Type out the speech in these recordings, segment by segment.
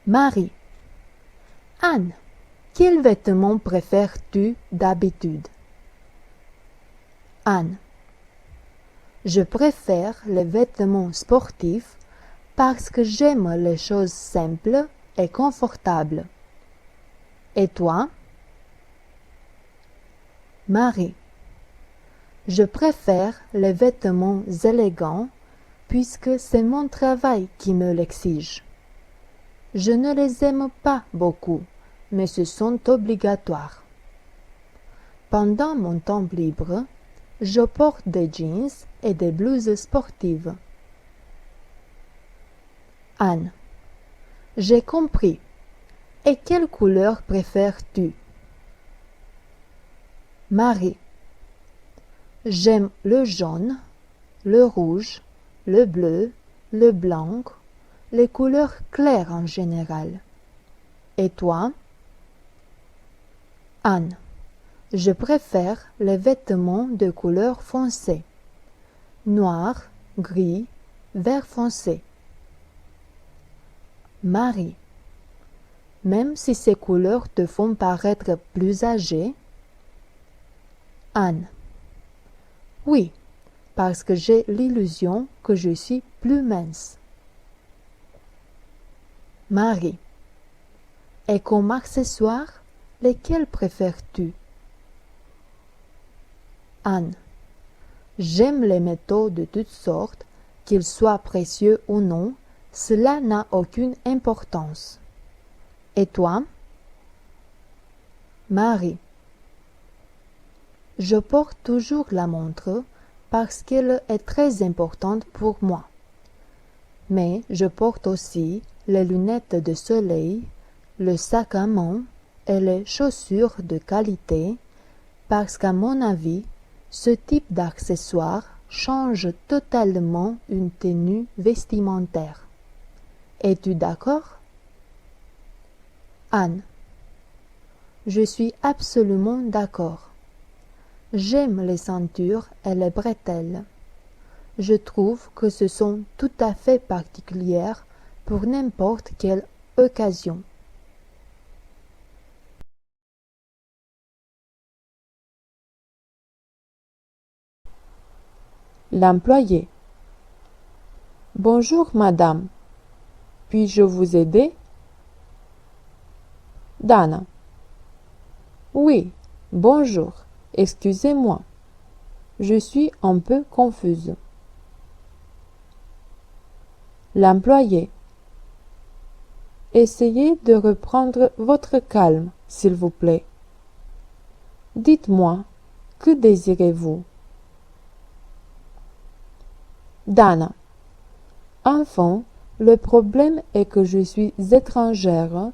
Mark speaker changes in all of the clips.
Speaker 1: Marie. Anne, quels vêtements préfères-tu d'habitude? Anne. Je préfère les vêtements sportifs parce que j'aime les choses simples et confortables. Et toi? Marie. Je préfère les vêtements élégants puisque c'est mon travail qui me l'exige. Je ne les aime pas beaucoup, mais ce sont obligatoires. Pendant mon temps libre, je porte des jeans et des blouses sportives. Anne. J'ai compris. Et quelle couleur préfères-tu? Marie. J'aime le jaune, le rouge, le bleu, le blanc, les couleurs claires en général. Et toi? Anne. Je préfère les vêtements de couleur foncée. Noir, gris, vert foncé. Marie. Même si ces couleurs te font paraître plus âgée? Anne. Oui, parce que j'ai l'illusion que je suis plus mince. Marie. Et comme accessoire, lesquels préfères-tu? Anne. J'aime les métaux de toutes sortes, qu'ils soient précieux ou non, cela n'a aucune importance. Et toi? Marie. Je porte toujours la montre parce qu'elle est très importante pour moi. Mais je porte aussi les lunettes de soleil, le sac à main et les chaussures de qualité parce qu'à mon avis, ce type d'accessoire change totalement une tenue vestimentaire. Es-tu d'accord? Anne. Je suis absolument d'accord. J'aime les ceintures et les bretelles. Je trouve que ce sont tout à fait particulières pour n'importe quelle occasion.
Speaker 2: L'employé. Bonjour, madame. Puis-je vous aider? Dana. Oui, bonjour. Excusez-moi. Je suis un peu confuse. L'employé. Essayez de reprendre votre calme, s'il vous plaît. Dites-moi, que désirez-vous? Dana. Enfin, le problème est que je suis étrangère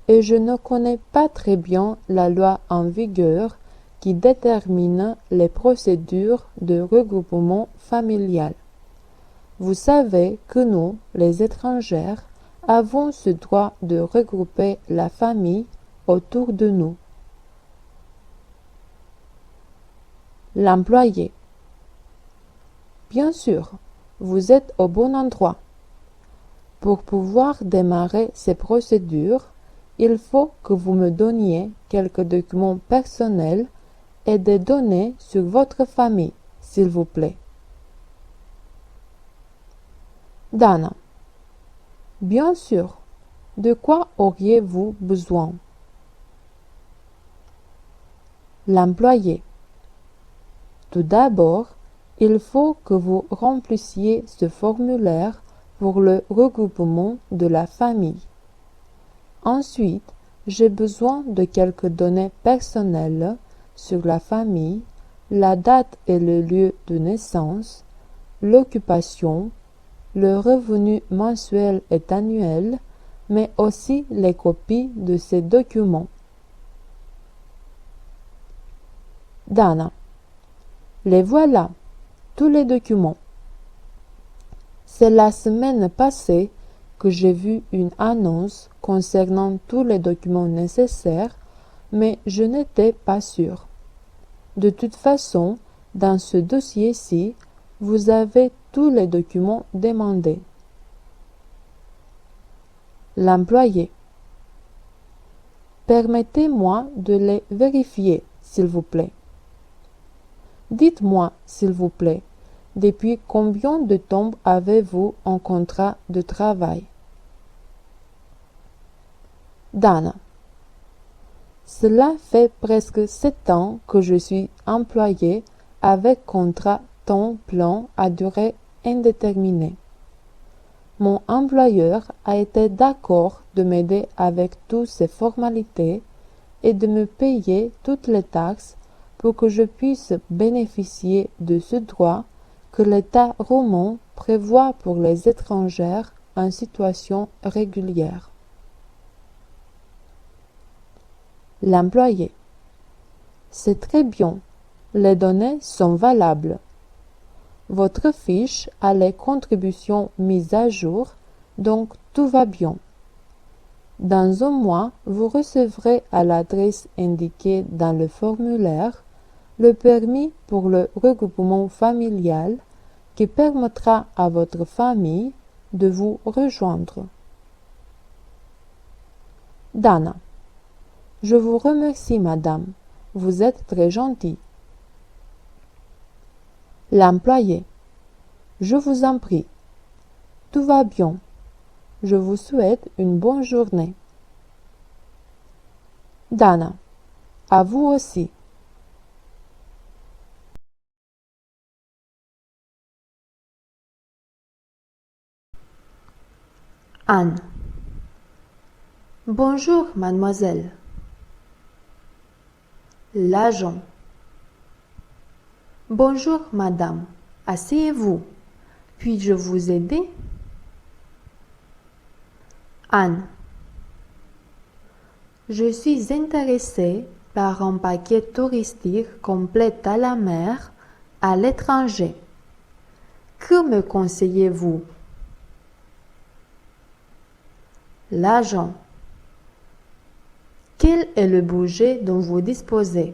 Speaker 2: et je ne connais pas très bien la loi en vigueur qui détermine les procédures de regroupement familial. Vous savez que nous, les étrangères, avons ce droit de regrouper la famille autour de nous. L'employé. Bien sûr, vous êtes au bon endroit. Pour pouvoir démarrer ces procédures, il faut que vous me donniez quelques documents personnels et des données sur votre famille, s'il vous plaît. Dana. Bien sûr. De quoi auriez-vous besoin? L'employé. Tout d'abord, il faut que vous remplissiez ce formulaire pour le regroupement de la famille. Ensuite, j'ai besoin de quelques données personnelles sur la famille, la date et le lieu de naissance, l'occupation, le revenu mensuel et annuel, mais aussi les copies de ces documents. Dana. Les voilà, tous les documents. C'est la semaine passée que j'ai vu une annonce concernant tous les documents nécessaires, mais je n'étais pas sûre. De toute façon, dans ce dossier-ci, vous avez tous les documents demandés. L'employé. Permettez-moi de les vérifier, s'il vous plaît. Dites-moi, s'il vous plaît, depuis combien de temps avez-vous un contrat de travail? Dana. Cela fait presque 7 ans que je suis employée avec contrat temps plein à durée indéterminée. Mon employeur a été d'accord de m'aider avec toutes ces formalités et de me payer toutes les taxes pour que je puisse bénéficier de ce droit que l'État romain prévoit pour les étrangers en situation régulière. L'employé. C'est très bien. Les données sont valables. Votre fiche a les contributions mises à jour, donc tout va bien. Dans un mois, vous recevrez à l'adresse indiquée dans le formulaire le permis pour le regroupement familial qui permettra à votre famille de vous rejoindre. Dana. Je vous remercie, madame. Vous êtes très gentille. L'employé. Je vous en prie. Tout va bien. Je vous souhaite une bonne journée. Dana. À vous aussi.
Speaker 1: Anne. Bonjour, mademoiselle. L'agent. Bonjour, madame. Asseyez-vous. Puis-je vous aider? Anne. Je suis intéressée par un paquet touristique complet à la mer à l'étranger. Que me conseillez-vous? L'agent. Quel est le budget dont vous disposez?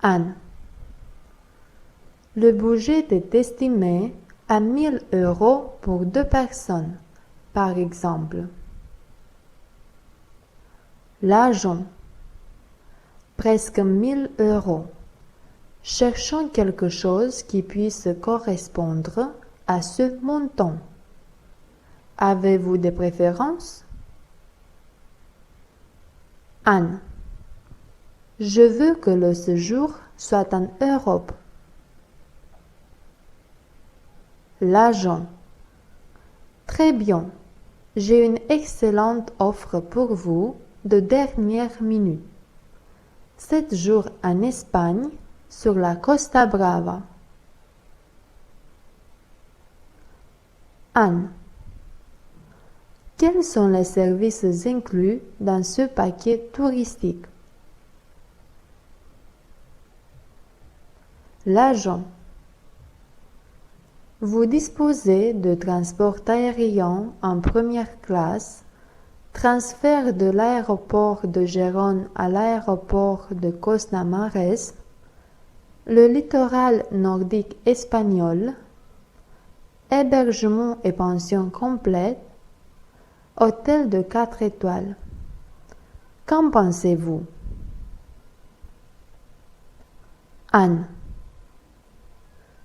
Speaker 1: Anne. Le budget est estimé à 1 000 € pour 2 personnes, par exemple. L'agent. Presque 1 000 €. Cherchons quelque chose qui puisse correspondre à ce montant. Avez-vous des préférences? Anne. Je veux que le séjour soit en Europe. L'agent. Très bien. J'ai une excellente offre pour vous de dernière minute. 7 jours en Espagne, sur la Costa Brava. Anne. Quels sont les services inclus dans ce paquet touristique? L'agent. Vous disposez de transport aérien en première classe, transfert de l'aéroport de Gérone à l'aéroport de Cosnamares, le littoral nordique espagnol, hébergement et pension complète, hôtel de 4 étoiles. Qu'en pensez-vous? Anne.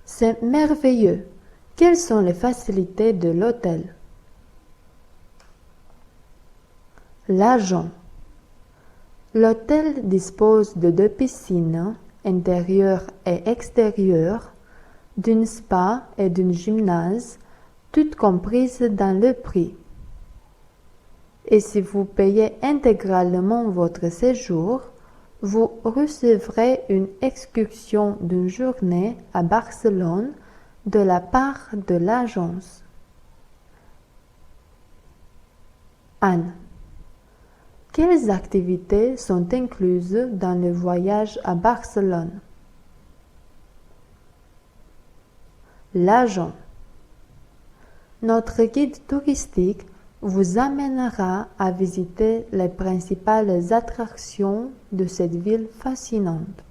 Speaker 1: C'est merveilleux. Quelles sont les facilités de l'hôtel? L'agent. L'hôtel dispose de 2 piscines, intérieure et extérieure, d'une spa et d'une gymnase, toutes comprises dans le prix. Et si vous payez intégralement votre séjour, vous recevrez une excursion d'une journée à Barcelone de la part de l'agence. Anne. Quelles activités sont incluses dans le voyage à Barcelone? L'agent. Notre guide touristique vous amènera à visiter les principales attractions de cette ville fascinante.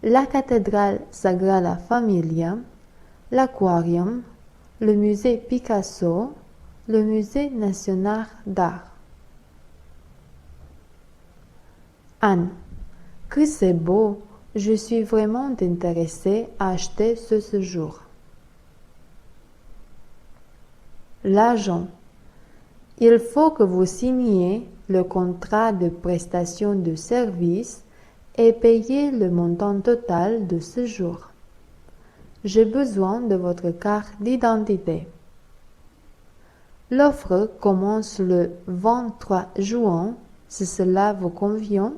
Speaker 1: La cathédrale Sagrada Familia, l'aquarium, le musée Picasso, Le Musée national d'art. Anne, que c'est beau! Je suis vraiment intéressée à acheter ce séjour. L'agent. Il faut que vous signiez le contrat de prestation de service et payiez le montant total de séjour. J'ai besoin de votre carte d'identité. L'offre commence le 23 juin, si cela vous convient.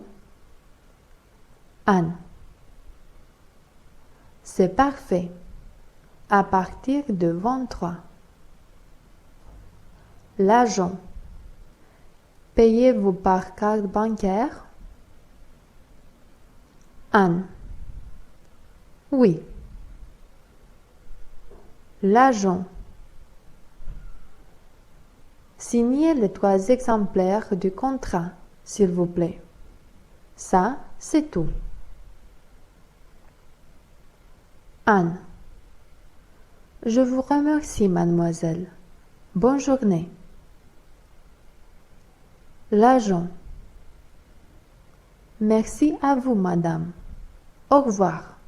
Speaker 1: Anne. C'est parfait. À partir de 23. L'agent. Payez-vous par carte bancaire? Anne. Oui. L'agent. Signez les 3 exemplaires du contrat, s'il vous plaît. Ça, c'est tout. Anne. Je vous remercie, mademoiselle. Bonne journée. L'agent. Merci à vous, madame. Au revoir.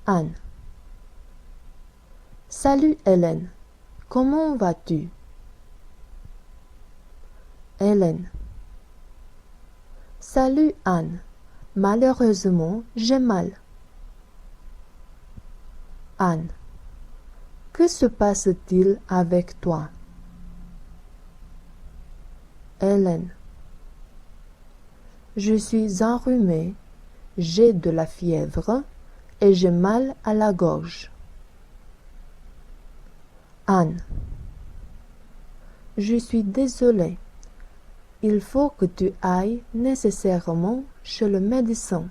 Speaker 2: Anne. Salut Hélène, comment vas-tu? Hélène. Salut Anne, malheureusement j'ai mal. Anne. Que se passe-t-il avec toi? Hélène. Je suis enrhumée, j'ai de la fièvre et j'ai mal à la gorge. Anne. Je suis désolée. Il faut que tu ailles nécessairement chez le médecin.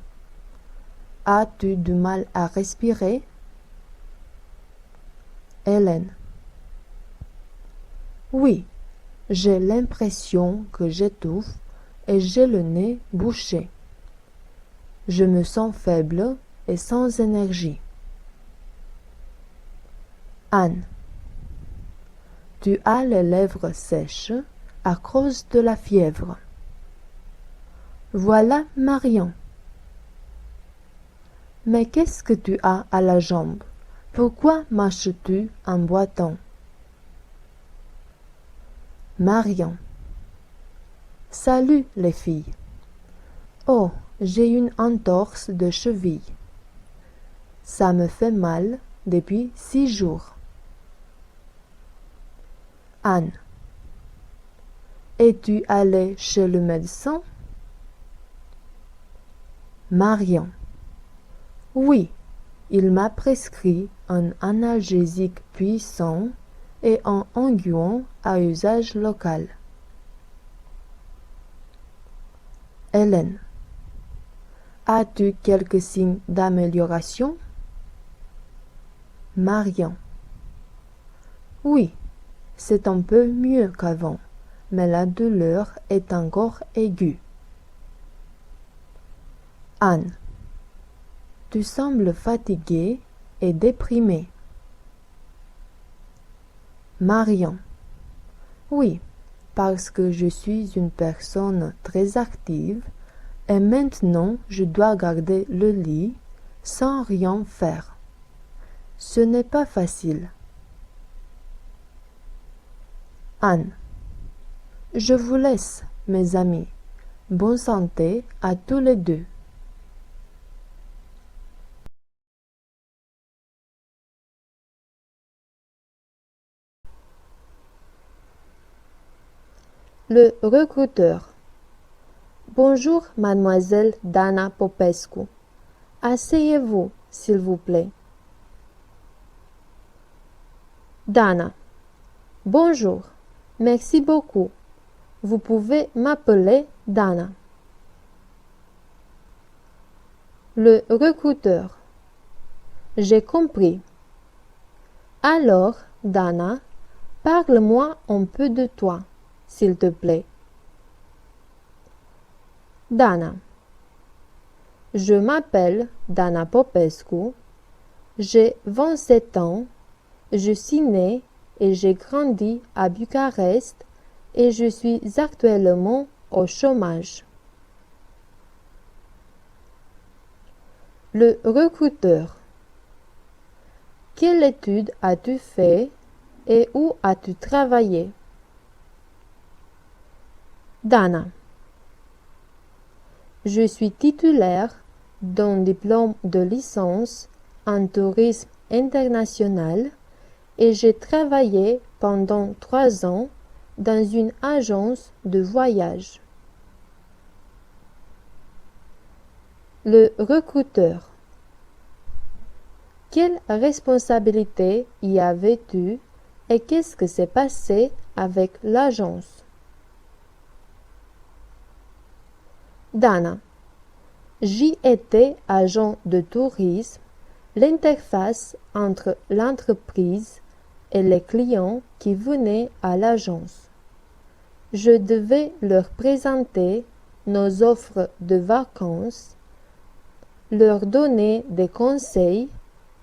Speaker 2: As-tu du mal à respirer? Hélène. Oui, j'ai l'impression que j'étouffe et j'ai le nez bouché. Je me sens faible et sans énergie. Anne. Tu as les lèvres sèches à cause de la fièvre. Voilà Marion. Mais qu'est-ce que tu as à la jambe? Pourquoi marches-tu en boitant? Marion. Salut les filles. Oh, j'ai une entorse de cheville. Ça me fait mal depuis 6 jours. Anne. Es-tu allée chez le médecin? Marion. Oui, il m'a prescrit un analgésique puissant et un onguent à usage local. Hélène. As-tu quelques signes d'amélioration? Marion. Oui, c'est un peu mieux qu'avant, mais la douleur est encore aiguë. Anne. Tu sembles fatiguée et déprimée. Marion. Oui, parce que je suis une personne très active et maintenant je dois garder le lit sans rien faire. Ce n'est pas facile. Anne. Je vous laisse, mes amis. Bonne santé à tous les deux.
Speaker 1: Le recruteur. Bonjour, mademoiselle Dana Popescu. Asseyez-vous, s'il vous plaît. Dana. Bonjour. Merci beaucoup. Vous pouvez m'appeler Dana. Le recruteur. J'ai compris. Alors, Dana, parle-moi un peu de toi, s'il te plaît. Dana. Je m'appelle Dana Popescu, j'ai 27 ans, je suis née et j'ai grandi à Bucarest et je suis actuellement au chômage. Le recruteur. Quelle étude as-tu fait et où as-tu travaillé? Dana. Je suis titulaire d'un diplôme de licence en tourisme international et j'ai travaillé pendant 3 ans dans une agence de voyage. Le recruteur. Quelle responsabilité y avais-tu et qu'est-ce que s'est passé avec l'agence? Dana. J'y étais agent de tourisme, l'interface entre l'entreprise et les clients qui venaient à l'agence. Je devais leur présenter nos offres de vacances, leur donner des conseils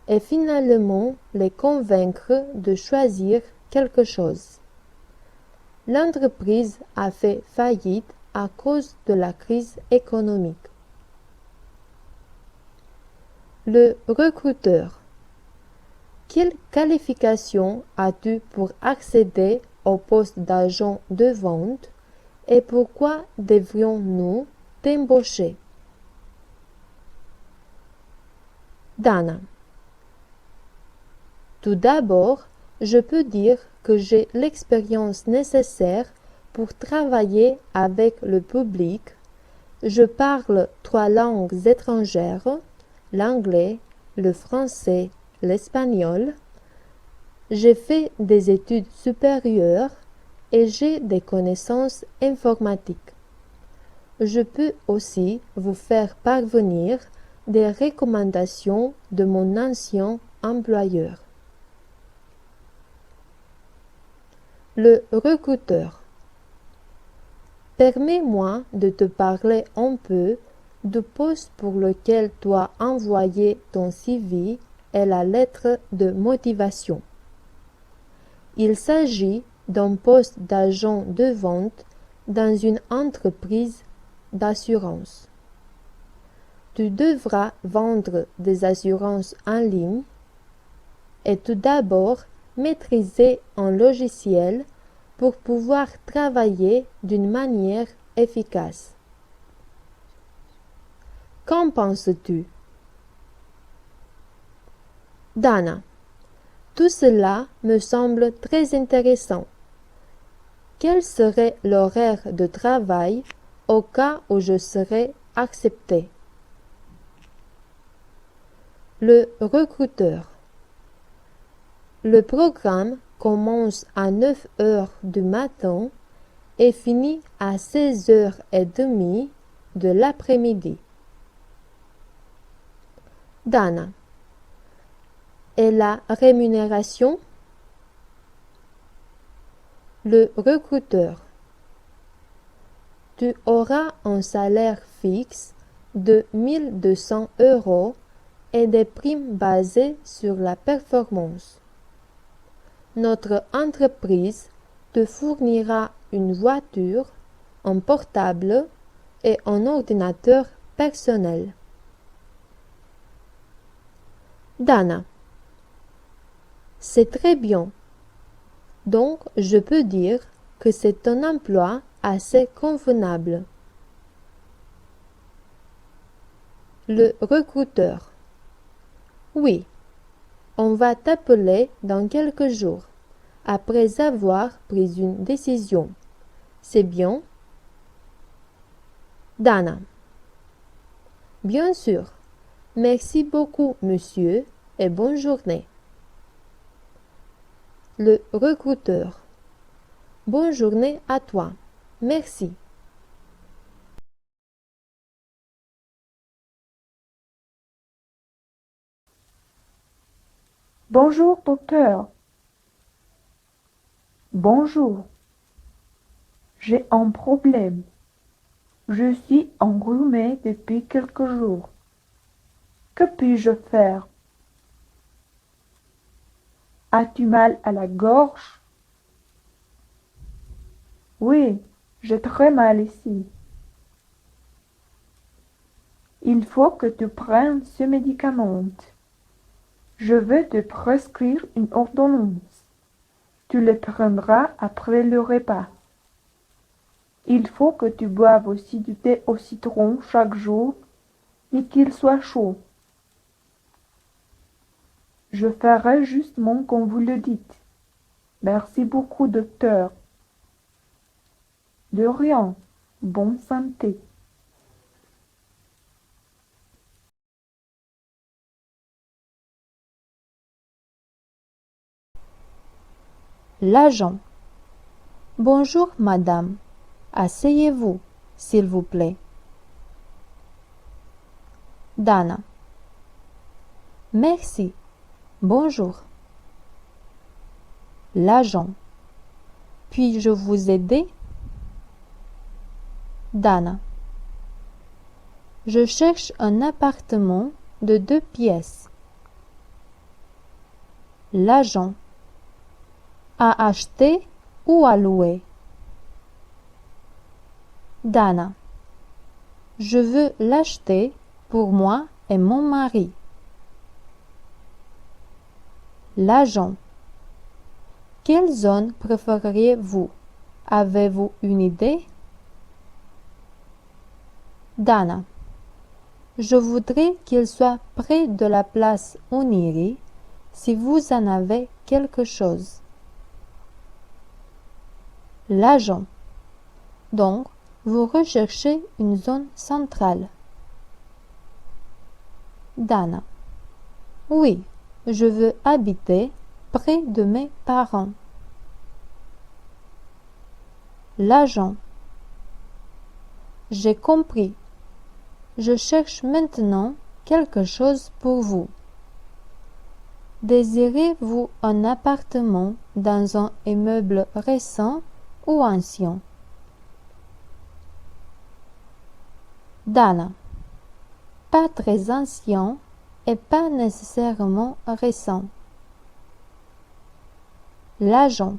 Speaker 1: et finalement les convaincre de choisir quelque chose. L'entreprise a fait faillite à cause de la crise économique. Le recruteur. Quelle qualification as-tu pour accéder au poste d'agent de vente et pourquoi devrions-nous t'embaucher? Dana. Tout d'abord, je peux dire que j'ai l'expérience nécessaire pour travailler avec le public. Je parle 3 langues étrangères, l'anglais, le français, l'espagnol. J'ai fait des études supérieures et j'ai des connaissances informatiques. Je peux aussi vous faire parvenir des recommandations de mon ancien employeur. Le recruteur. Permets-moi de te parler un peu du poste pour lequel tu as envoyé ton CV et la lettre de motivation. Il s'agit d'un poste d'agent de vente dans une entreprise d'assurance. Tu devras vendre des assurances en ligne et tout d'abord maîtriser un logiciel pour pouvoir travailler d'une manière efficace. Qu'en penses-tu? Dana. Tout cela me semble très intéressant. Quel serait l'horaire de travail au cas où je serais accepté? Le recruteur. Le programme commence à 9 heures du matin et finit à 16h30 de l'après-midi. Dana. Et la rémunération? Le recruteur. Tu auras un salaire fixe de 1200 € et des primes basées sur la performance. Notre entreprise te fournira une voiture, un portable et un ordinateur personnel. Dana. C'est très bien. Donc, je peux dire que c'est un emploi assez convenable. Le recruteur. Oui, on va t'appeler dans quelques jours, après avoir pris une décision. C'est bien? Dana. Bien sûr. Merci beaucoup, monsieur, et bonne journée. Le recruteur. Bonne journée à toi. Merci.
Speaker 3: Bonjour, docteur. Bonjour. J'ai un problème. Je suis enrhumé depuis quelques jours. Que puis-je faire? As-tu mal à la gorge? Oui, j'ai très mal ici. Il faut que tu prennes ce médicament. Je vais te prescrire une ordonnance. Tu le prendras après le repas. Il faut que tu boives aussi du thé au citron chaque jour et qu'il soit chaud. Je ferai justement comme vous le dites. Merci beaucoup, docteur. De rien. Bonne santé.
Speaker 1: L'agent. Bonjour, madame. Asseyez-vous, s'il vous plaît. Dana. Merci. Bonjour. L'agent. Puis-je vous aider? Dana. Je cherche un appartement de 2 pièces. L'agent. À acheter ou à louer? Dana. Je veux l'acheter pour moi et mon mari. L'agent. Quelle zone préféreriez-vous? Avez-vous une idée? Dana. Je voudrais qu'il soit près de la place Oniri, si vous en avez quelque chose. L'agent. Donc, vous recherchez une zone centrale. Dana. Oui, je veux habiter près de mes parents. L'agent. J'ai compris. Je cherche maintenant quelque chose pour vous. Désirez-vous un appartement dans un immeuble récent ou ancien? Dana. Pas très ancien et pas nécessairement récent. L'agent.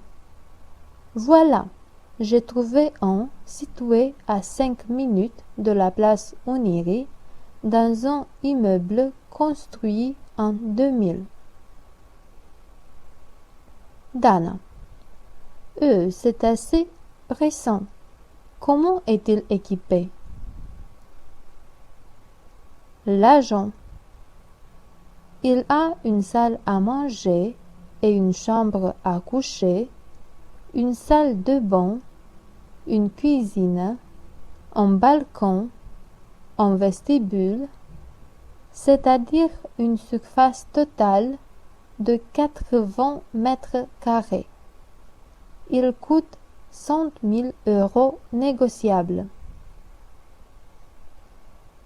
Speaker 1: Voilà, j'ai trouvé un situé à 5 minutes de la place Oniri dans un immeuble construit en 2000. Dana. C'est assez récent. Comment est-il équipé? L'agent. Il a une salle à manger et une chambre à coucher, une salle de bain, une cuisine, un balcon, un vestibule, c'est-à-dire une surface totale de 80 mètres carrés. Il coûte 100 000 € négociables.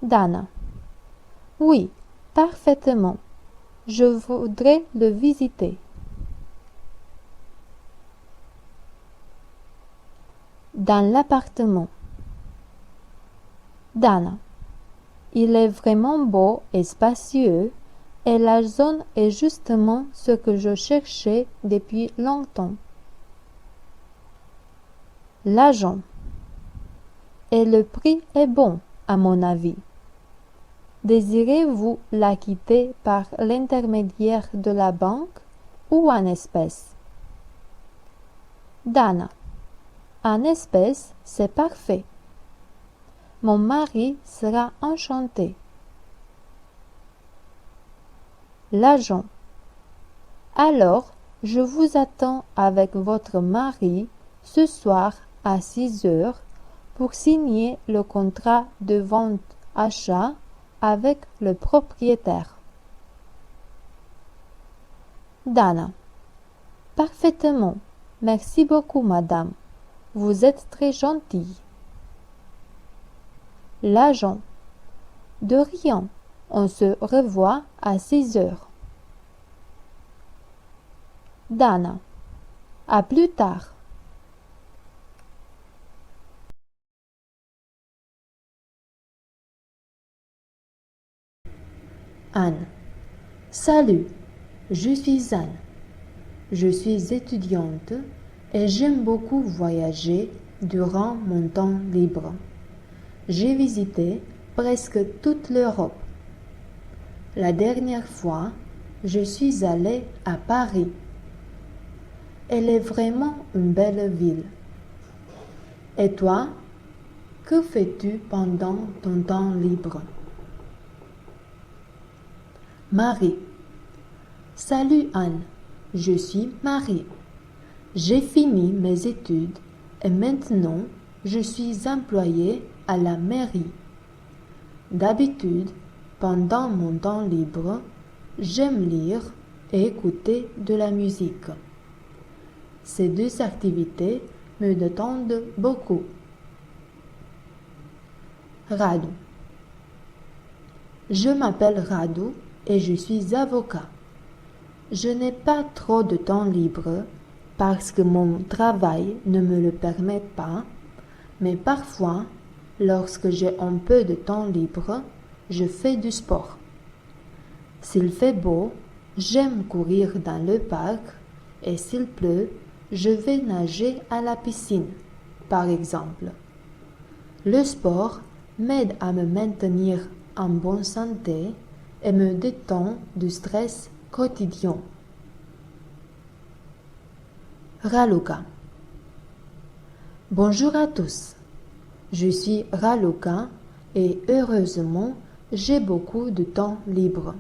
Speaker 1: Dana. Oui, parfaitement. Je voudrais le visiter. Dans l'appartement. Dana. Il est vraiment beau et spacieux et la zone est justement ce que je cherchais depuis longtemps. L'agent. Et le prix est bon, à mon avis. Désirez-vous l'acquitter par l'intermédiaire de la banque ou en espèces? Dana. En espèces, c'est parfait. Mon mari sera enchanté. L'agent. Alors, je vous attends avec votre mari ce soir à 6 heures pour signer le contrat de vente-achat avec le propriétaire. Dana. Parfaitement. Merci beaucoup, madame. Vous êtes très gentille. L'agent. De rien. On se revoit à 6 heures. Dana. À plus tard. Anne. Salut, je suis Anne. Je suis étudiante et j'aime beaucoup voyager durant mon temps libre. J'ai visité presque toute l'Europe. La dernière fois, je suis allée à Paris. Elle est vraiment une belle ville. Et toi, que fais-tu pendant ton temps libre? Marie. Salut Anne, je suis Marie. J'ai fini mes études et maintenant je suis employée à la mairie. D'habitude, pendant mon temps libre, j'aime lire et écouter de la musique. Ces deux activités me détendent beaucoup. Radu. Je m'appelle Radu et je suis avocat. Je n'ai pas trop de temps libre parce que mon travail ne me le permet pas, mais parfois, lorsque j'ai un peu de temps libre, je fais du sport. S'il fait beau, j'aime courir dans le parc et s'il pleut, je vais nager à la piscine, par exemple. Le sport m'aide à me maintenir en bonne santé et me détend du stress quotidien. Raluca. Bonjour à tous. Je suis Raluca et heureusement, j'ai beaucoup de temps libre.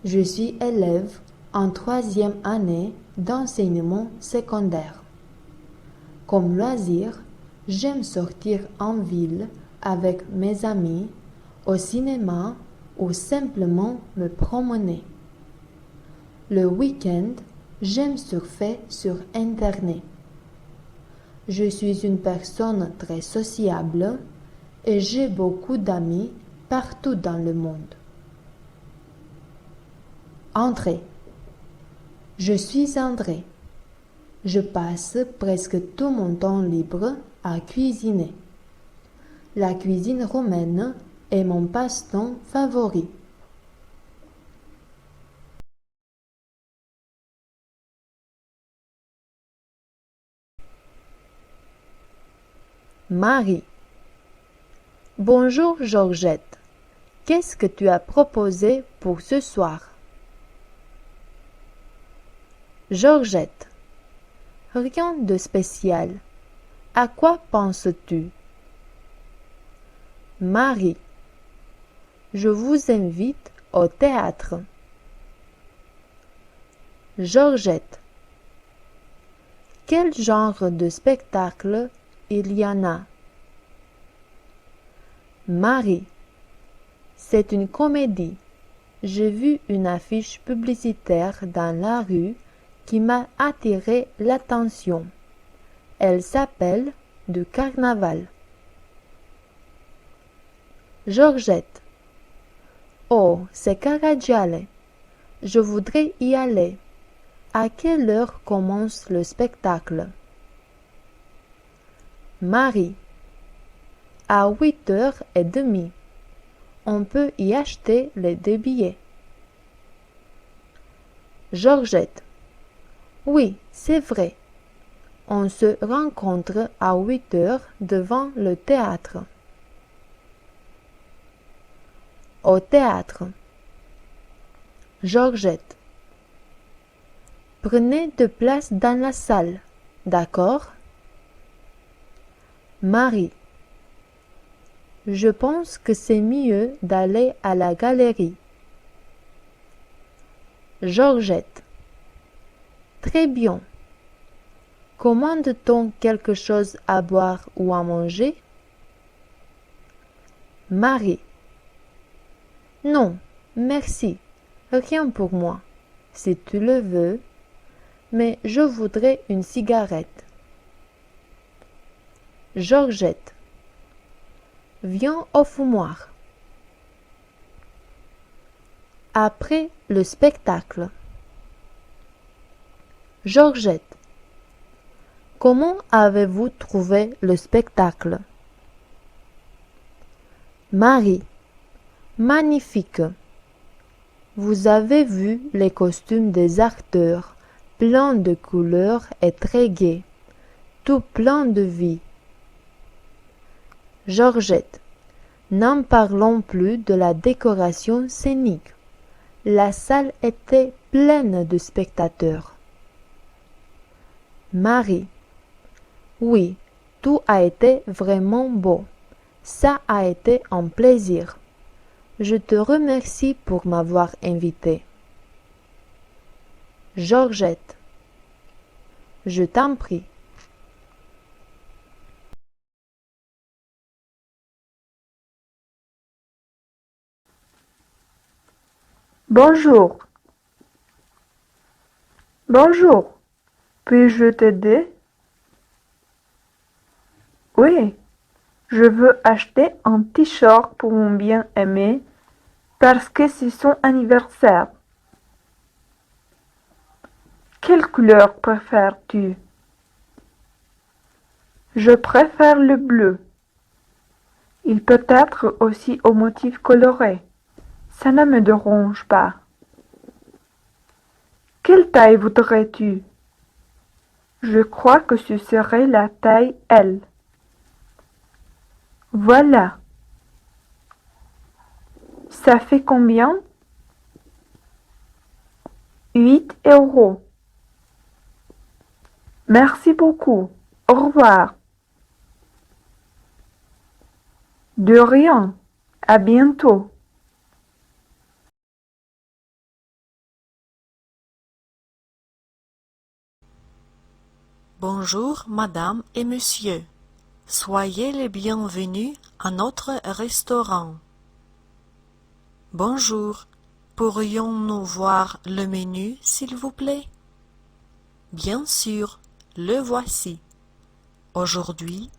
Speaker 1: Je suis élève en 3e année d'enseignement secondaire. Comme loisir, j'aime sortir en ville avec mes amis, au cinéma ou simplement me promener. Le week-end, j'aime surfer sur Internet. Je suis une personne très sociable et j'ai beaucoup d'amis partout dans le monde. André. Je suis André. Je passe presque tout mon temps libre à cuisiner. La cuisine romaine est mon passe-temps favori. Marie. Bonjour Georgette. Qu'est-ce que tu as proposé pour ce soir? Georgette. Rien de spécial. À quoi penses-tu? Marie. Je vous invite au théâtre. Georgette. Quel genre de spectacle il y en a? Marie. C'est une comédie. J'ai vu une affiche publicitaire dans la rue qui m'a attiré l'attention. Elle s'appelle Du Carnaval. Georgette. Oh, c'est Caragiale. Je voudrais y aller. À quelle heure commence le spectacle? Marie. À 8h30. On peut y acheter les 2 billets. Georgette. Oui, c'est vrai. On se rencontre à 8h devant le théâtre. Au théâtre. Georgette. Prenez de place dans la salle, d'accord? Marie. Je pense que c'est mieux d'aller à la galerie. Georgette. Très bien. Commande-t-on quelque chose à boire ou à manger? Marie. Non, merci. Rien pour moi, si tu le veux, mais je voudrais une cigarette. Georgette. Viens au fumoir. Après le spectacle. Georgette. Comment avez-vous trouvé le spectacle? Marie. Magnifique. Vous avez vu les costumes des acteurs, pleins de couleurs et très gais, tout plein de vie. Georgette, n'en parlons plus de la décoration scénique. La salle était pleine de spectateurs. Marie, oui, tout a été vraiment beau. Ça a été un plaisir. Je te remercie pour m'avoir invité. Georgette, je t'en prie.
Speaker 3: Bonjour. Bonjour. Puis-je t'aider? Oui, je veux acheter un t-shirt pour mon bien-aimé parce que c'est son anniversaire. Quelle couleur préfères-tu? Je préfère le bleu. Il peut être aussi au motif coloré. Ça ne me dérange pas. Quelle taille voudrais-tu? Je crois que ce serait la taille L. Voilà. Ça fait combien? 8 €. Merci beaucoup. Au revoir. De rien. À bientôt.
Speaker 4: Bonjour, madame et monsieur. Soyez les bienvenus à notre restaurant. Bonjour, pourrions-nous voir le menu, s'il vous plaît? Bien sûr, le voici. Aujourd'hui,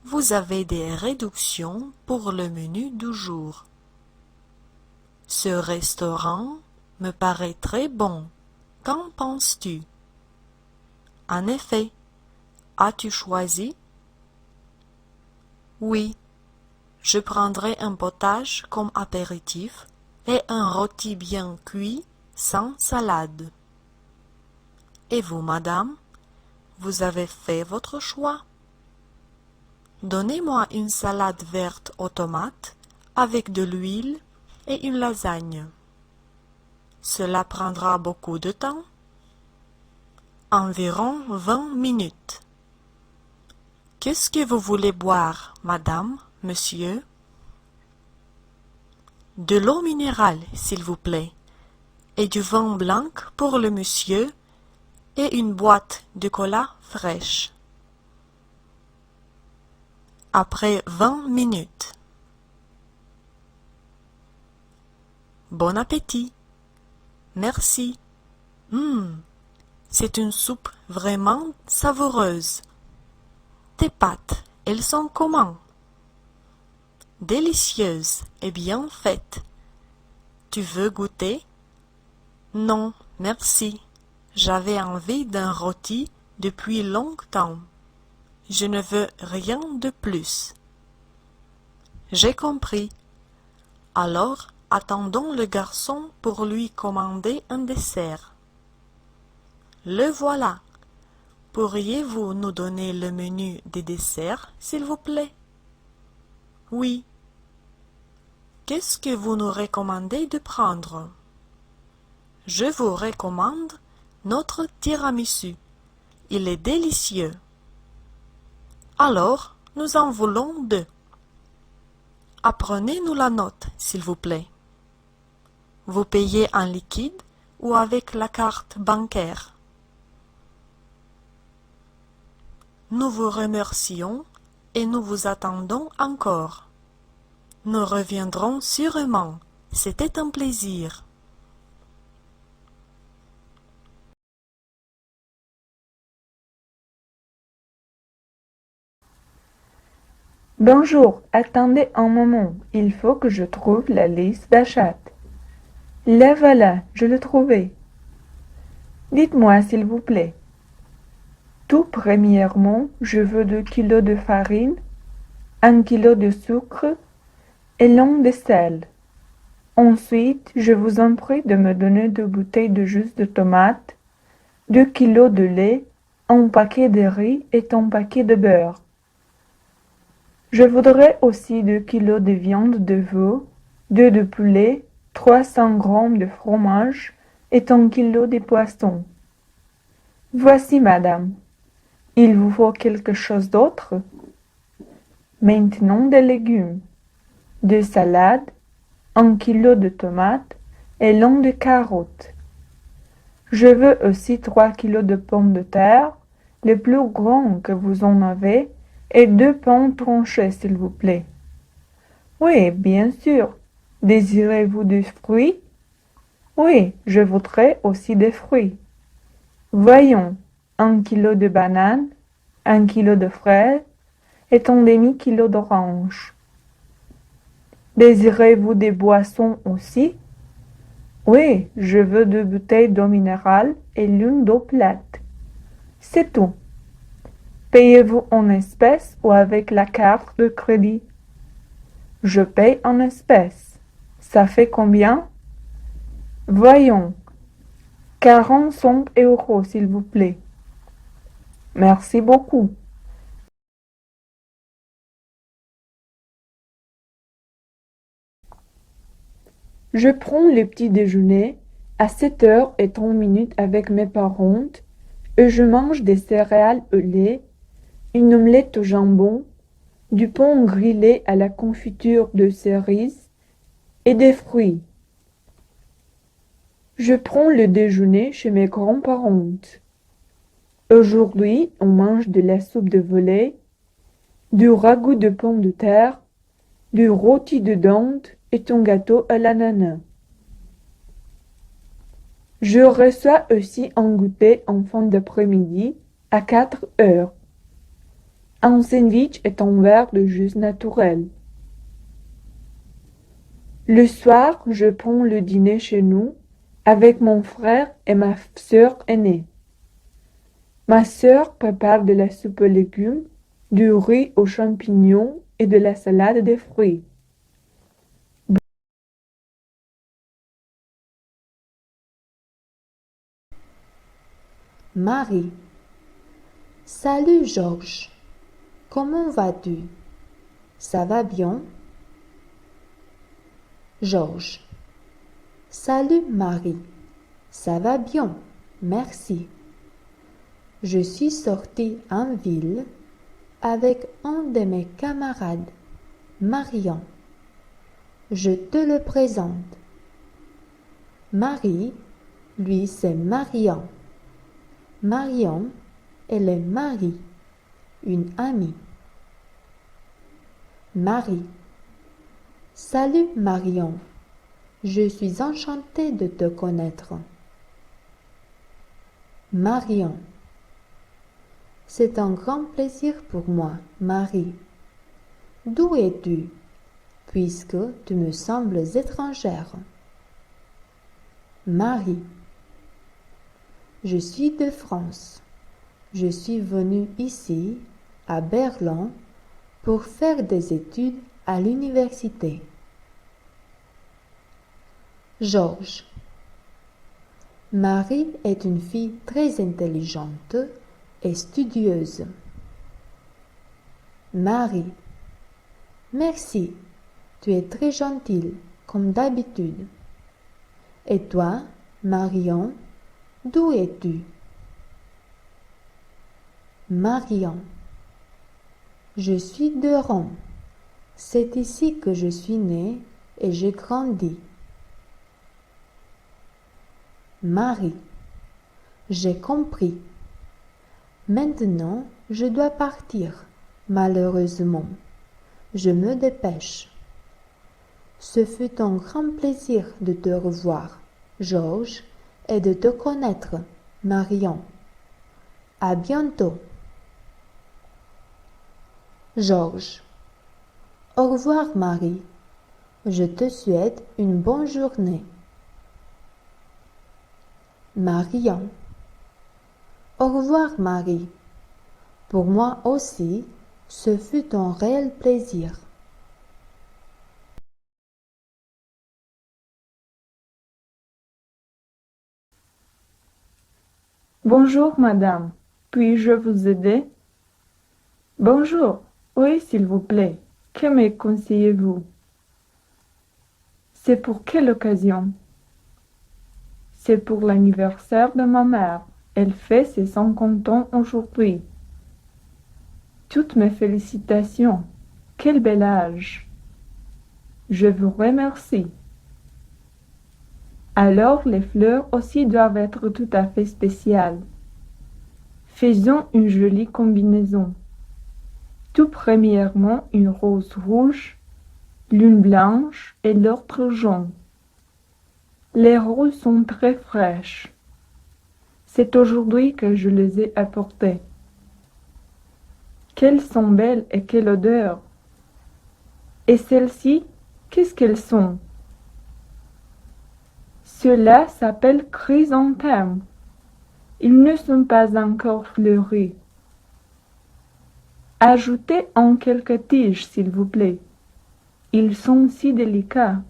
Speaker 4: vous avez des réductions pour le menu du jour. Ce restaurant me paraît très bon. Qu'en penses-tu? En effet, as-tu choisi? Oui, je prendrai un potage comme apéritif et un rôti bien cuit sans salade. Et vous, madame, vous avez fait votre choix? Donnez-moi une salade verte aux tomates avec de l'huile et une lasagne. Cela prendra beaucoup de temps? Environ 20 minutes. Qu'est-ce que vous voulez boire, madame, monsieur? De l'eau minérale, s'il vous plaît, et du vin blanc pour le monsieur, et une boîte de cola fraîche. Après 20 minutes. Bon appétit. Merci. C'est une soupe vraiment savoureuse. Tes pâtes, elles sont comment? Délicieuses et bien faites. Tu veux goûter? Non, merci. J'avais envie d'un rôti depuis longtemps. Je ne veux rien de plus. J'ai compris. Alors, attendons le garçon pour lui commander un dessert. Le voilà. Pourriez-vous nous donner le menu des desserts, s'il vous plaît? Oui. Qu'est-ce que vous nous recommandez de prendre? Je vous recommande notre tiramisu. Il est délicieux. Alors, nous en voulons 2. Apprenez-nous la note, s'il vous plaît. Vous payez en liquide ou avec la carte bancaire? Nous vous remercions et nous vous attendons encore. Nous reviendrons sûrement. C'était un plaisir.
Speaker 3: Bonjour, attendez un moment, il faut que je trouve la liste d'achat. La voilà, je l'ai trouvée. Dites-moi s'il vous plaît. Tout premièrement, je veux 2 kilos de farine, 1 kilo de sucre et l'un de sel. Ensuite, je vous en prie de me donner 2 bouteilles de jus de tomate, 2 kilos de lait, un paquet de riz et un paquet de beurre. Je voudrais aussi 2 kilos de viande de veau, 2 de poulet, 300 grammes de fromage et 1 kilo de poisson. Voici, madame. Il vous faut quelque chose d'autre? Maintenant des légumes, 2 salades, 1 kilo de tomates et l'un de carottes. Je veux aussi 3 kilos de pommes de terre, les plus grands que vous en avez, et 2 pommes tranchées, s'il vous plaît. Oui, bien sûr. Désirez-vous des fruits? Oui, je voudrais aussi des fruits. Voyons, 1 kilo de bananes, 1 kilo de fraises et un demi-kilo d'oranges. Désirez-vous des boissons aussi? Oui, je veux 2 bouteilles d'eau minérale et l'une d'eau plate. C'est tout. Payez-vous en espèces ou avec la carte de crédit? Je paye en espèces. Ça fait combien? Voyons, 45 euros, s'il vous plaît. Merci beaucoup. Je prends le petit déjeuner à 7h30 avec mes parents et je mange des céréales au lait, une omelette au jambon, du pain grillé à la confiture de cerises et des fruits. Je prends le déjeuner chez mes grands-parents. Aujourd'hui, on mange de la soupe de volaille, du ragoût de pommes de terre, du rôti de dinde et un gâteau à l'ananas. Je reçois aussi un goûter en fin d'après-midi à 4 heures. Un sandwich et un verre de jus naturel. Le soir, je prends le dîner chez nous avec mon frère et ma sœur aînée. Ma sœur prépare de la soupe aux légumes, du riz aux champignons et de la salade de fruits.
Speaker 1: Marie. Salut Georges. Comment vas-tu? Ça va bien? Georges. Salut Marie. Ça va bien, merci. Je suis sorti en ville avec un de mes camarades, Marion. Je te le présente. Marie, lui c'est Marion. Marion, elle est Marie, une amie. Marie. Salut Marion. Je suis enchantée de te connaître. Marion. C'est un grand plaisir pour moi, Marie. D'où es-tu, puisque tu me sembles étrangère? Marie. Je suis de France. Je suis venue ici, à Berlin, pour faire des études à l'université. Georges. Marie est une fille très intelligente et studieuse. Marie. Merci, tu es très gentille, comme d'habitude. Et toi, Marion, d'où es-tu? Marion. Je suis de Rome. C'est ici que je suis née et j'ai grandi. Marie. J'ai compris. Maintenant, je dois partir, malheureusement. Je me dépêche. Ce fut un grand plaisir de te revoir, Georges, et de te connaître, Marion. À bientôt. Georges. Au revoir, Marie. Je te souhaite une bonne journée. Marion. Au revoir, Marie. Pour moi aussi, ce fut un réel plaisir.
Speaker 3: Bonjour, madame. Puis-je vous aider? Bonjour. Oui, s'il vous plaît. Que me conseillez-vous? C'est pour quelle occasion? C'est pour l'anniversaire de ma mère. Elle fait ses 50 ans aujourd'hui. Toutes mes félicitations. Quel bel âge. Je vous remercie. Alors les fleurs aussi doivent être tout à fait spéciales. Faisons une jolie combinaison. Tout premièrement une rose rouge, l'une blanche et l'autre jaune. Les roses sont très fraîches. C'est aujourd'hui que je les ai apportées. Qu'elles sont belles et quelle odeur! Et celles-ci, qu'est-ce qu'elles sont? Ceux-là s'appellent chrysanthèmes. Ils ne sont pas encore fleuris. Ajoutez en quelques tiges, s'il vous plaît. Ils sont si délicats.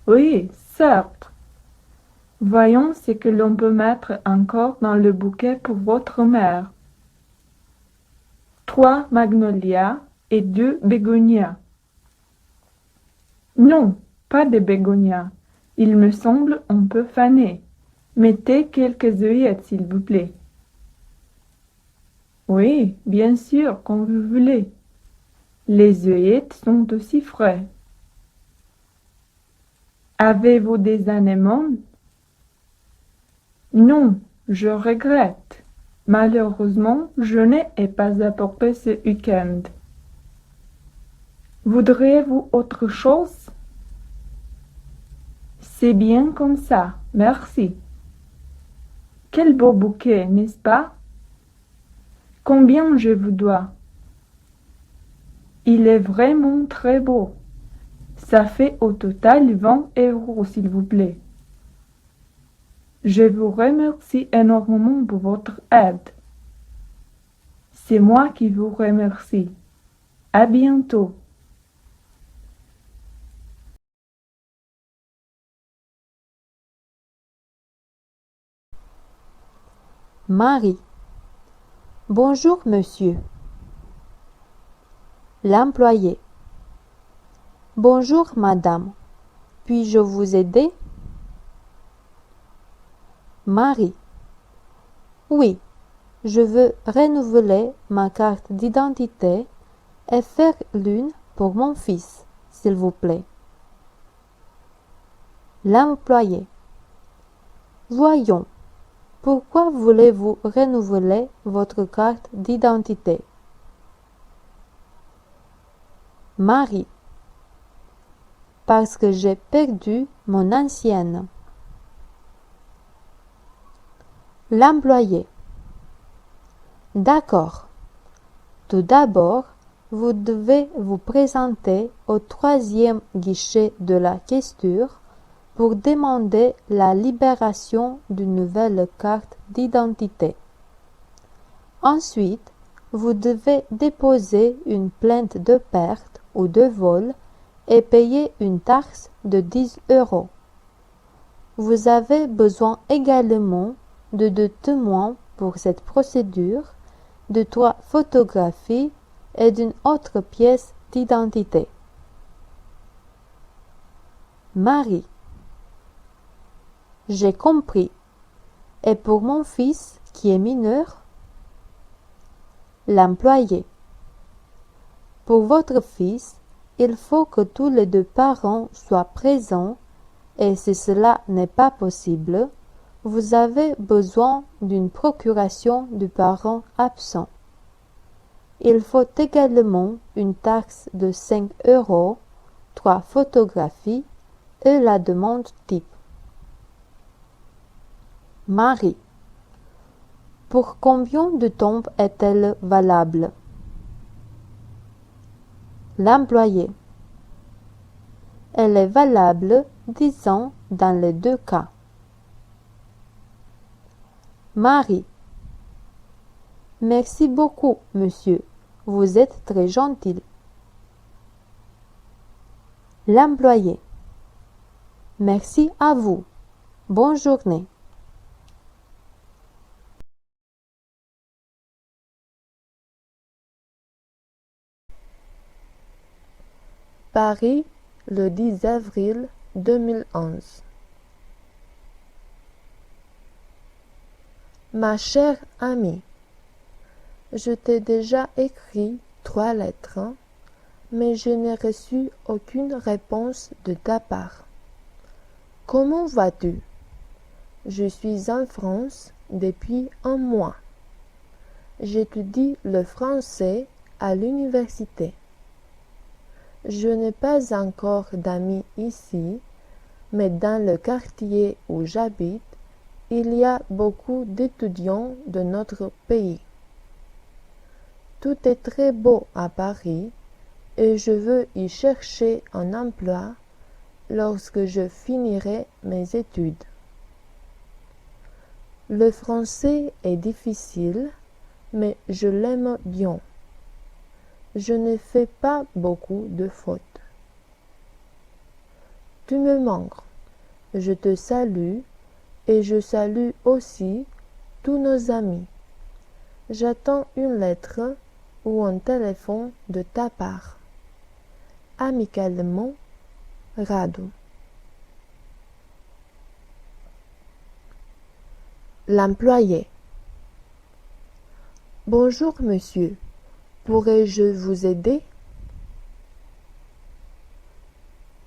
Speaker 3: Oui, certes. Voyons ce que l'on peut mettre encore dans le bouquet pour votre mère. 3 magnolias et 2 bégonias. Non, pas de bégonias. Il me semble on peut faner. Mettez quelques œillettes, s'il vous plaît. Oui, bien sûr, comme vous voulez. Les œillettes sont aussi frais. Avez-vous des anémones? Non, je regrette. Malheureusement, je n'ai pas apporté ce week-end. Voudriez-vous autre chose? C'est bien comme ça, merci. Quel beau bouquet, n'est-ce pas? Combien je vous dois? Il est vraiment très beau. Ça fait au total 20 €, s'il vous plaît. Je vous remercie énormément pour votre aide. C'est moi qui vous remercie. À bientôt.
Speaker 1: Marie. Bonjour, monsieur. L'employé. Bonjour, madame. Puis-je vous aider? Marie. Oui, je veux renouveler ma carte d'identité et faire l'une pour mon fils, s'il vous plaît. L'employé. Voyons, pourquoi voulez-vous renouveler votre carte d'identité? Marie. Parce que j'ai perdu mon ancienne. L'employé. D'accord. Tout d'abord, vous devez vous présenter au 3e guichet de la questure pour demander la libération d'une nouvelle carte d'identité. Ensuite, vous devez déposer une plainte de perte ou de vol et payer une taxe de 10 €. Vous avez besoin également de 2 témoins pour cette procédure, de 3 photographies et d'une autre pièce d'identité. Marie. J'ai compris. Et pour mon fils qui est mineur? L'employé. Pour votre fils, il faut que tous les 2 parents soient présents et si cela n'est pas possible, vous avez besoin d'une procuration du parent absent. Il faut également une taxe de 5 €, 3 photographies et la demande type. Marie. Pour combien de temps est-elle valable? L'employé. Elle est valable 10 ans dans les 2 cas. Marie. Merci beaucoup, monsieur. Vous êtes très gentil. L'employé. Merci à vous. Bonne journée. Paris, le 10 avril 2011. Ma chère amie, je t'ai déjà écrit 3 lettres, mais je n'ai reçu aucune réponse de ta part. Comment vas-tu? Je suis en France depuis un mois. J'étudie le français à l'université. Je n'ai pas encore d'amis ici, mais dans le quartier où j'habite, il y a beaucoup d'étudiants de notre pays. Tout est très beau à Paris et je veux y chercher un emploi lorsque je finirai mes études. Le français est difficile, mais je l'aime bien. Je ne fais pas beaucoup de fautes. Tu me manques. Je te salue et je salue aussi tous nos amis. J'attends une lettre ou un téléphone de ta part. Amicalement, Rado. L'employé. Bonjour monsieur, pourrais-je vous aider?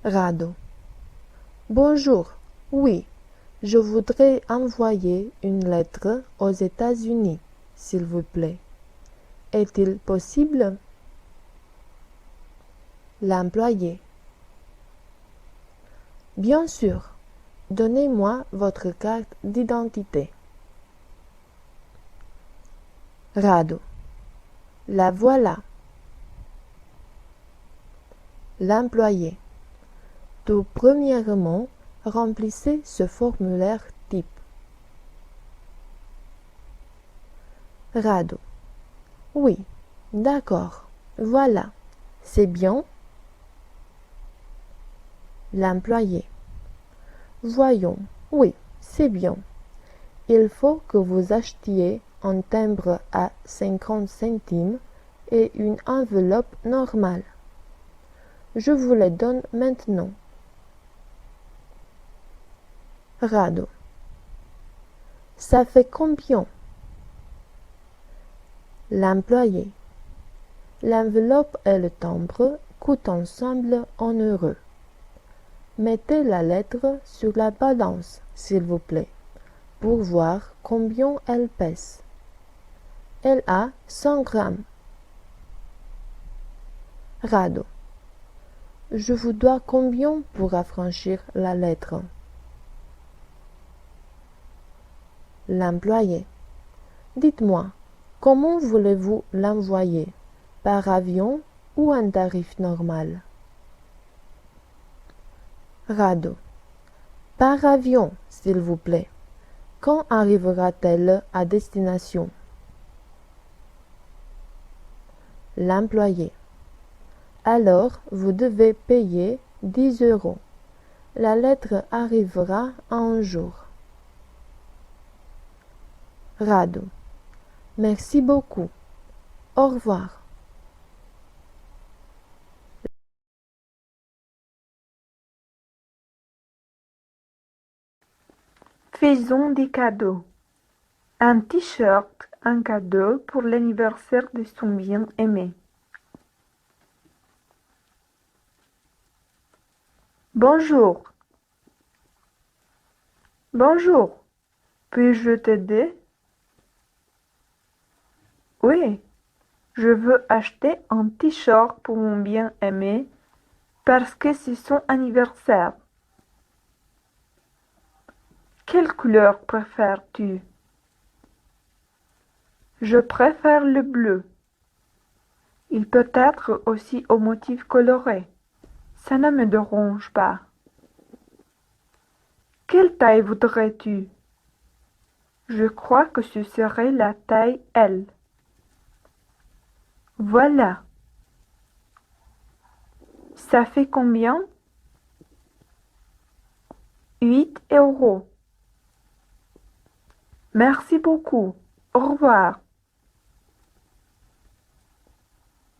Speaker 1: Rado. Bonjour, oui, je voudrais envoyer une lettre aux États-Unis, s'il vous plaît. Est-il possible? L'employé. Bien sûr, donnez-moi votre carte d'identité. Rado. La voilà. L'employé. Tout premièrement, remplissez ce formulaire type. Rado. Oui, d'accord, voilà, c'est bien. L'employé. Voyons, oui, c'est bien. Il faut que vous achetiez un timbre à 50 centimes et une enveloppe normale. Je vous les donne maintenant. Rado. Ça fait combien? L'employé. L'enveloppe et le timbre coûtent ensemble 1 euro. Mettez la lettre sur la balance, s'il vous plaît, pour voir combien elle pèse. Elle a 100 grammes. Rado. Je vous dois combien pour affranchir la lettre? L'employé. Dites-moi, comment voulez-vous l'envoyer? Par avion ou en tarif normal? Rado. Par avion, s'il vous plaît. Quand arrivera-t-elle à destination? L'employé. Alors, vous devez payer 10 euros. La lettre arrivera en un jour. Rado. Merci beaucoup. Au revoir.
Speaker 3: Faisons des cadeaux. Un t-shirt, un cadeau pour l'anniversaire de son bien-aimé. Bonjour. Bonjour. Puis-je t'aider? Oui, je veux acheter un t-shirt pour mon bien-aimé parce que c'est son anniversaire. Quelle couleur préfères-tu? Je préfère le bleu. Il peut être aussi au motif coloré. Ça ne me dérange pas. Quelle taille voudrais-tu? Je crois que ce serait la taille L. Voilà. Ça fait combien? 8 euros. Merci beaucoup. Au revoir.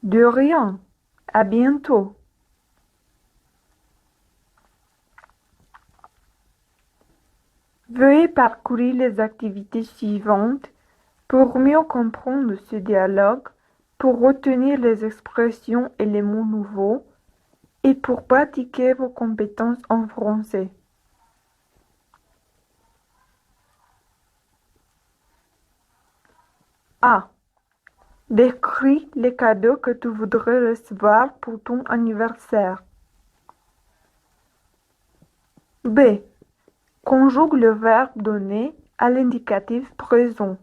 Speaker 3: De rien. À bientôt. Veuillez parcourir les activités suivantes pour mieux comprendre ce dialogue, pour retenir les expressions et les mots nouveaux et pour pratiquer vos compétences en français. A. Décris les cadeaux que tu voudrais recevoir pour ton anniversaire. B. Conjugue le verbe donné à l'indicatif présent.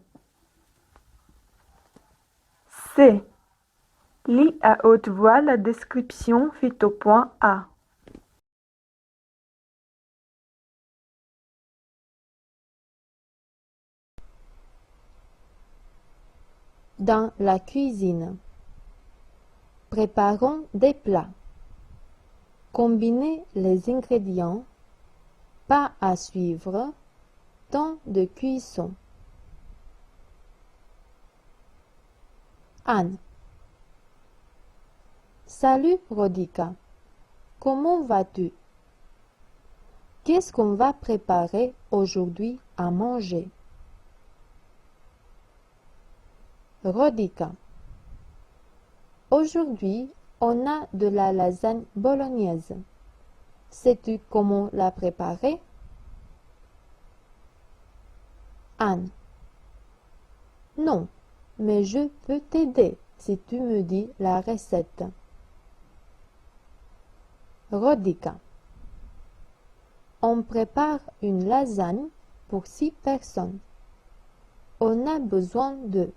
Speaker 3: C. Lis à haute voix la description faite au point A.
Speaker 1: Dans la cuisine. Préparons des plats. Combinez les ingrédients. Pas à suivre. Temps de cuisson. Anne. Salut Rodica. Comment vas-tu? Qu'est-ce qu'on va préparer aujourd'hui à manger? Rodica. Aujourd'hui, on a de la lasagne bolognaise. Sais-tu comment la préparer? Anne. Non, mais je peux t'aider si tu me dis la recette. Rodica. On prépare une lasagne pour 6 personnes. On a besoin de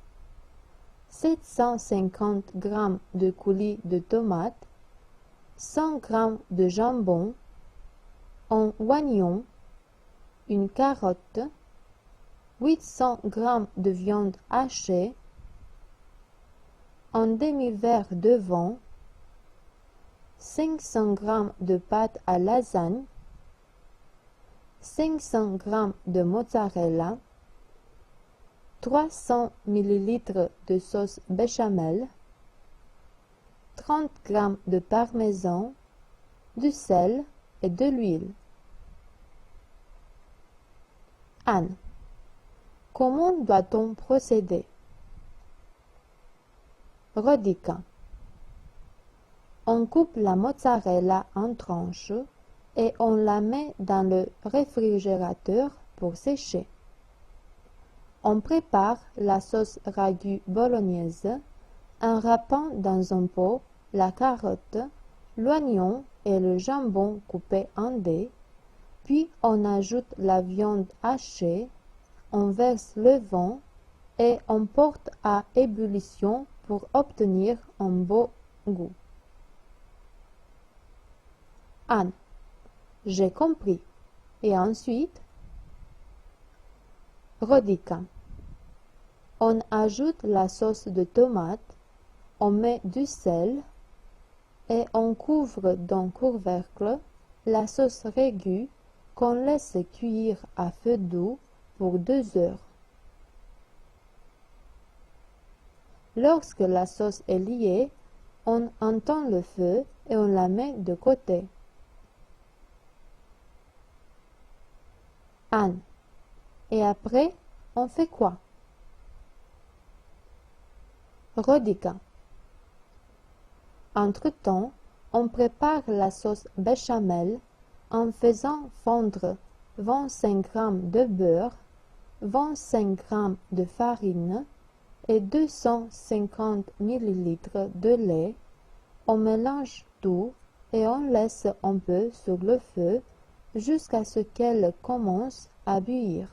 Speaker 1: 750 g de coulis de tomates, 100 g de jambon, un oignon, une carotte, 800 g de viande hachée, un demi-verre de vin, 500 g de pâte à lasagne, 500 g de mozzarella, 300 ml de sauce béchamel, 30 g de parmesan, du sel et de l'huile. Anne. Comment doit-on procéder? Rodica. On coupe la mozzarella en tranches et on la met dans le réfrigérateur pour sécher. On prépare la sauce ragu bolognaise en râpant dans un pot la carotte, l'oignon et le jambon coupés en dés, puis on ajoute la viande hachée, on verse le vin et on porte à ébullition pour obtenir un beau goût. Anne. J'ai compris. Et ensuite? Rodica. On ajoute la sauce de tomate, on met du sel et on couvre d'un couvercle la sauce ragu qu'on laisse cuire à feu doux pour 2 heures. Lorsque la sauce est liée, on entend le feu et on la met de côté. Anne. Et après, on fait quoi? Rodica. Entre-temps, on prépare la sauce béchamel en faisant fondre 25 g de beurre, 25 g de farine et 250 ml de lait. On mélange tout et on laisse un peu sur le feu jusqu'à ce qu'elle commence à bouillir.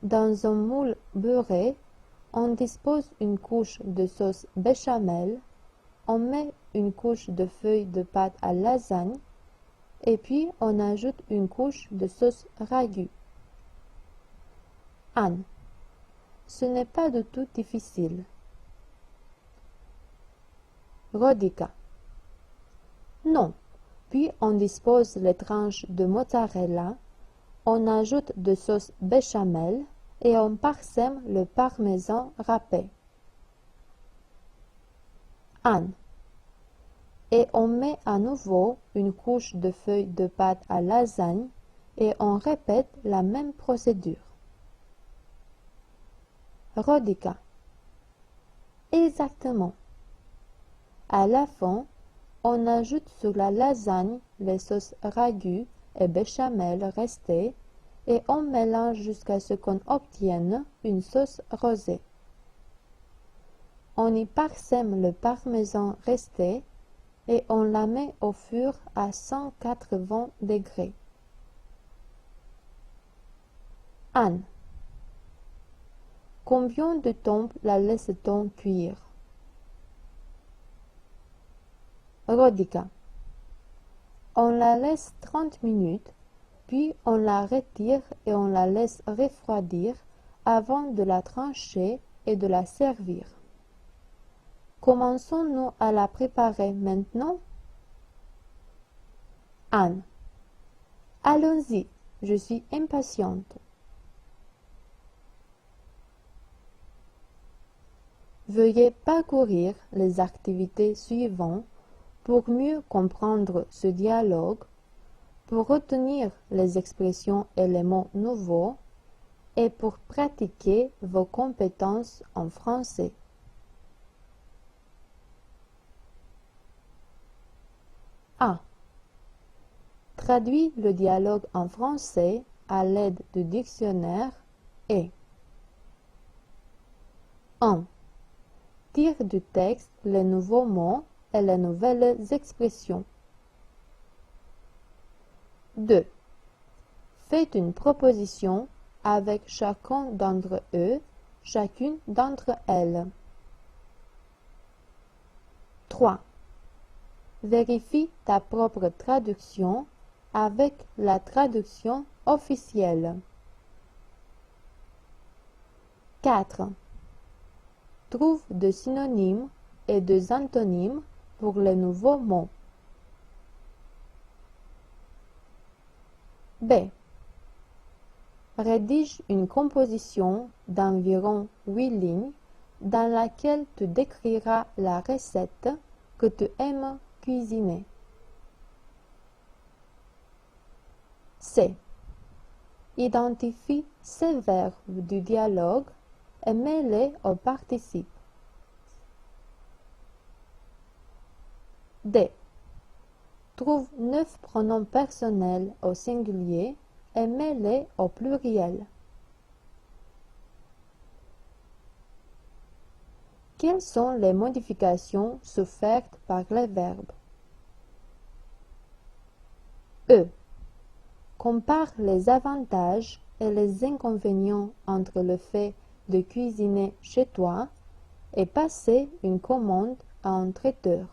Speaker 1: Dans un moule beurré, on dispose une couche de sauce béchamel, on met une couche de feuilles de pâte à lasagne et puis on ajoute une couche de sauce ragu. Anne. Ce n'est pas du tout difficile. Rodica. Non. Puis on dispose les tranches de mozzarella, on ajoute de sauce béchamel et on parsème le parmesan râpé. Anne. Et on met à nouveau une couche de feuilles de pâte à lasagne et on répète la même procédure. Rodica. Exactement. À la fin, on ajoute sur la lasagne les sauces ragoût et béchamel restées et on mélange jusqu'à ce qu'on obtienne une sauce rosée. On y parsème le parmesan resté et on la met au four à 180 degrés. Anne. Combien de temps la laisse-t-on cuire? Rodica. On la laisse 30 minutes, puis on la retire et on la laisse refroidir avant de la trancher et de la servir. Commençons-nous à la préparer maintenant? Anne. Allons-y, je suis impatiente. Veuillez parcourir les activités suivantes pour mieux comprendre ce dialogue, pour retenir les expressions et les mots nouveaux et pour pratiquer vos compétences en français. A. Traduis le dialogue en français à l'aide du dictionnaire et 1. Tire du texte les nouveaux mots et les nouvelles expressions. 2. Fais une proposition avec chacun d'entre eux, chacune d'entre elles. 3. Vérifie ta propre traduction avec la traduction officielle. 4. Trouve des synonymes et des antonymes pour les nouveaux mots. B. Rédige une composition d'environ 8 lignes dans laquelle tu décriras la recette que tu aimes cuisiner. C. Identifie ces verbes du dialogue et mets-les au participe. D. Trouve 9 pronoms personnels au singulier et mets-les au pluriel. Quelles sont les modifications offertes par les verbes? E. Compare les avantages et les inconvénients entre le fait de cuisiner chez toi et passer une commande à un traiteur.